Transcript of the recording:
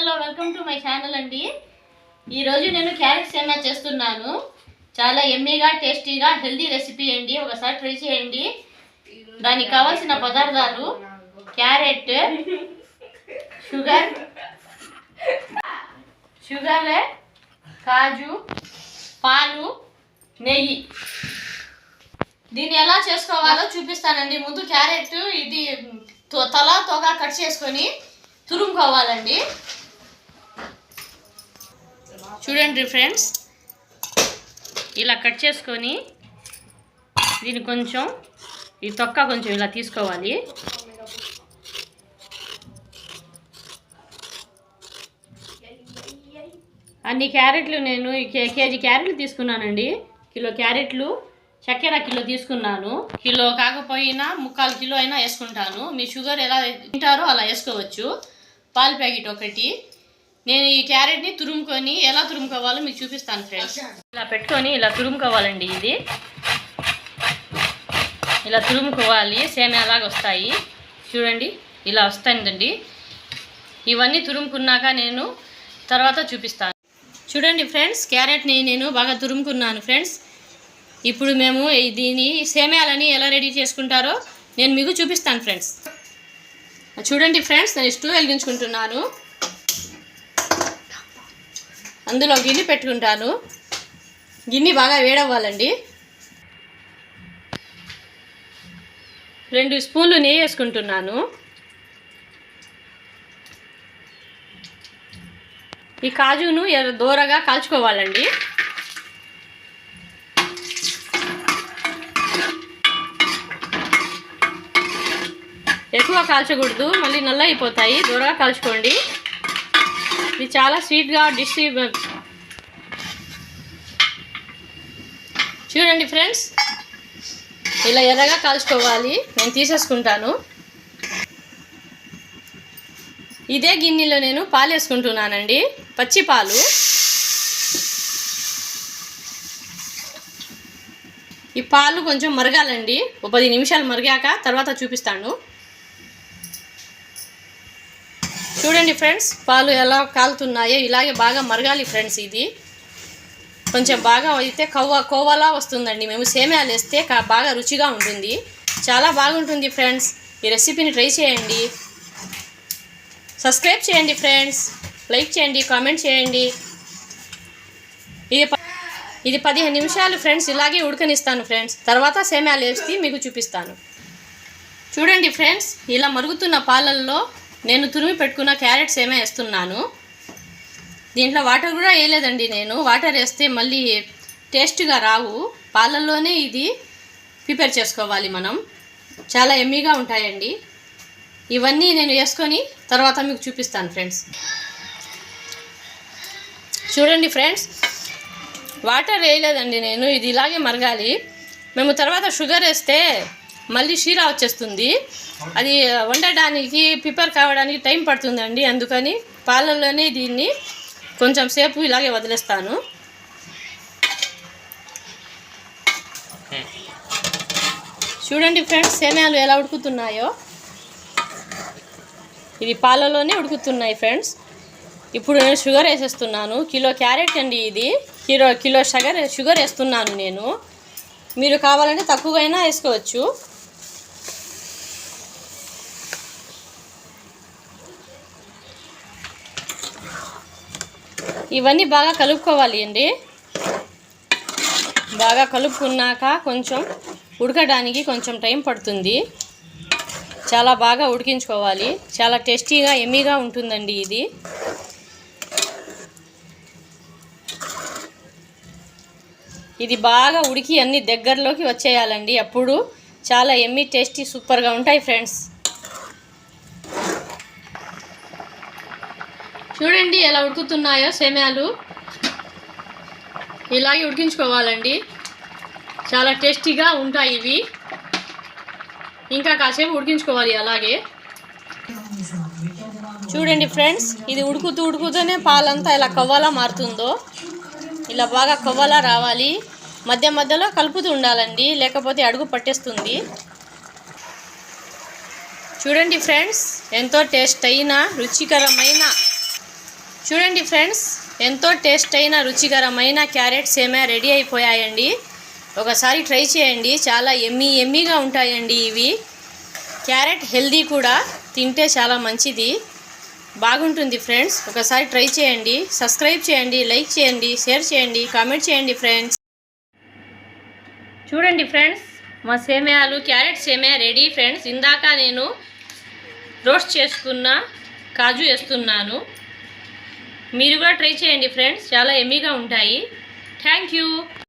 Hello welcome to my channel అండి. ఈరోజు నేను క్యారెట్ సేమియా చేస్తున్నాను. చాలా ఎమ్మీగా టేస్టీగా హెల్దీ రెసిపీ అండి. ఒకసారి ట్రై చేయండి. దానికి కావాల్సిన పదార్థాలు క్యారెట్, షుగర్, కాజు, పాలు, నెయ్యి. దీన్ని ఎలా చేసుకోవాలో చూపిస్తానండి. ముందు క్యారెట్ ఇది తోగా కట్ చేసుకొని తురుముకోవాలండి. చూడండి ఫ్రెండ్స్, ఇలా కట్ చేసుకొని దీన్ని కొంచెం ఈ తొక్క కొంచెం ఇలా తీసుకోవాలి. అన్ని క్యారెట్లు నేను కేజీ క్యారెట్లు తీసుకున్నానండి. కిలో క్యారెట్లు, చక్కెర కిలో తీసుకున్నాను. కిలో కాకపోయినా 3/4 కిలో అయినా వేసుకుంటాను. మీ షుగర్ ఎలా తింటారో అలా వేసుకోవచ్చు. పాలు ప్యాకెట్ ఒకటి. నేను ఈ క్యారెట్ని తురుముకొని ఎలా తురుముకోవాలో మీకు చూపిస్తాను ఫ్రెండ్స్. ఇలా పెట్టుకొని ఇలా తురుముకోవాలండి. ఇది ఇలా తురుముకోవాలి. సేమియాలాగా వస్తాయి చూడండి, ఇలా వస్తాయండి. ఇవన్నీ తురుముకున్నాక నేను తర్వాత చూపిస్తాను. చూడండి ఫ్రెండ్స్, క్యారెట్ని నేను బాగా తురుముకున్నాను ఫ్రెండ్స్. ఇప్పుడు మేము దీని సేమియాలని ఎలా రెడీ చేసుకుంటారో నేను మీకు చూపిస్తాను ఫ్రెండ్స్. చూడండి ఫ్రెండ్స్, నేను స్టవ్ వెలిగించుకుంటున్నాను. అందులో గిన్నె పెట్టుకుంటాను. గిన్నె బాగా వేడవ్వాలండి. 2 స్పూన్లు నెయ్యి వేసుకుంటున్నాను. ఈ కాజును దూరగా కాల్చుకోవాలండి. ఎక్కువ కాల్చకూడదు, మళ్ళీ నల్ల అయిపోతాయి. దూరగా కాల్చుకోండి. ఇది చాలా స్వీట్గా డిష్. చూడండి ఫ్రెండ్స్, ఇలా ఎర్రగా కాల్చుకోవాలి. నేను తీసేసుకుంటాను. ఇదే గిన్నెలో నేను పాలు వేసుకుంటున్నానండి, పచ్చి పాలు. ఈ పాలు కొంచెం మరగాలండి. 10 నిమిషాలు మరిగాక తర్వాత చూపిస్తాను. చూడండి ఫ్రెండ్స్, పాలు ఎలా కాలుతున్నాయో ఇలాగే బాగా మరగాలి ఫ్రెండ్స్. ఇది కొంచెం బాగా అయితే కోవలా వస్తుందండి. మేము సేమియాలు వేస్తే బాగా రుచిగా ఉంటుంది, చాలా బాగుంటుంది ఫ్రెండ్స్. ఈ రెసిపీని ట్రై చేయండి. సబ్స్క్రైబ్ చేయండి ఫ్రెండ్స్, లైక్ చేయండి, కామెంట్ చేయండి. ఇది 15 నిమిషాలు ఫ్రెండ్స్ ఇలాగే ఉడకనిస్తాను ఫ్రెండ్స్. తర్వాత సేమియాలు వేసి మీకు చూపిస్తాను. చూడండి ఫ్రెండ్స్, ఇలా మరుగుతున్న పాలల్లో నేను తురిమి పెట్టుకున్న క్యారెట్ సేమియా వేస్తున్నాను. దీంట్లో వాటర్ కూడా వేయలేదండి. నేను వాటర్ వేస్తే మళ్ళీ టేస్ట్గా రావు. పాలల్లోనే ఇది ప్రిపేర్ చేసుకోవాలి మనం. చాలా ఎమ్మీగా ఉంటాయండి. ఇవన్నీ నేను వేసుకొని తర్వాత మీకు చూపిస్తాను ఫ్రెండ్స్. చూడండి ఫ్రెండ్స్, వాటర్ వేయలేదండి నేను. ఇది ఇలాగే మరగాలి. మేము తర్వాత షుగర్ వేస్తే మళ్ళీ షీరా వచ్చేస్తుంది. అది వండడానికి ప్రిపేర్ కావడానికి టైం పడుతుందండి. అందుకని పాలల్లోనే దీన్ని కొంచెం సేపు ఇలాగే వదిలేస్తాను. చూడండి ఫ్రెండ్స్, సేమియాలు ఎలా ఉడుకుతున్నాయో. ఇది పాలలోనే ఉడుకుతున్నాయి ఫ్రెండ్స్. ఇప్పుడు నేను షుగర్ వేసేస్తున్నాను. కిలో క్యారెట్ అండి ఇది. కిలో షుగర్ వేస్తున్నాను నేను. మీరు కావాలంటే తక్కువైనా వేసుకోవచ్చు. ఇవన్నీ బాగా కలుపుకోవాలి అండి. బాగా కలుపుకున్నాక కొంచెం ఉడకడానికి కొంచెం టైం పడుతుంది. చాలా బాగా ఉడికించుకోవాలి. చాలా టేస్టీగా ఎమ్మీగా ఉంటుందండి ఇది. ఇది బాగా ఉడికి అన్ని దగ్గరలోకి వచ్చేయాలండి. అప్పుడు చాలా ఎమ్మీ టేస్టీ సూపర్గా ఉంటాయి ఫ్రెండ్స్. చూడండి ఎలా ఉడుకుతున్నాయో సేమియాలు. ఇలాగే ఉడికించుకోవాలండి. చాలా టేస్టీగా ఉంటాయి ఇవి. ఇంకా కాసేపు ఉడికించుకోవాలి అలాగే. చూడండి ఫ్రెండ్స్, ఇది ఉడుకుతూనే పాలంతా ఇలా కవ్వలా మారుతుందో ఇలా బాగా కవ్వలా రావాలి. మధ్య మధ్యలో కలుపుతూ ఉండాలండి, లేకపోతే అడుగు పట్టేస్తుంది. చూడండి ఫ్రెండ్స్, ఎంతో టేస్ట్ అయిన రుచికరమైన చూడండి ఫ్రెండ్స్, ఎంతో టేస్ట్ అయిన రుచికరమైన క్యారెట్ సేమియా రెడీ అయిపోయాయండి. ఒకసారి ట్రై చేయండి, చాలా ఎమ్మీగా ఉంటాయండి ఇవి. క్యారెట్ హెల్దీ కూడా, తింటే చాలా మంచిది, బాగుంటుంది ఫ్రెండ్స్. ఒకసారి ట్రై చేయండి. సబ్స్క్రైబ్ చేయండి, లైక్ చేయండి, షేర్ చేయండి, కామెంట్ చేయండి ఫ్రెండ్స్. చూడండి ఫ్రెండ్స్, మా సేమియాలు క్యారెట్ సేమియా రెడీ ఫ్రెండ్స్. ఇందాక నేను రోస్ట్ చేసుకున్న కాజు వేస్తున్నాను. మీరు కూడా ట్రై చేయండి ఫ్రెండ్స్, చాలా ఎమ్మీగా ఉంటాయి. Thank you.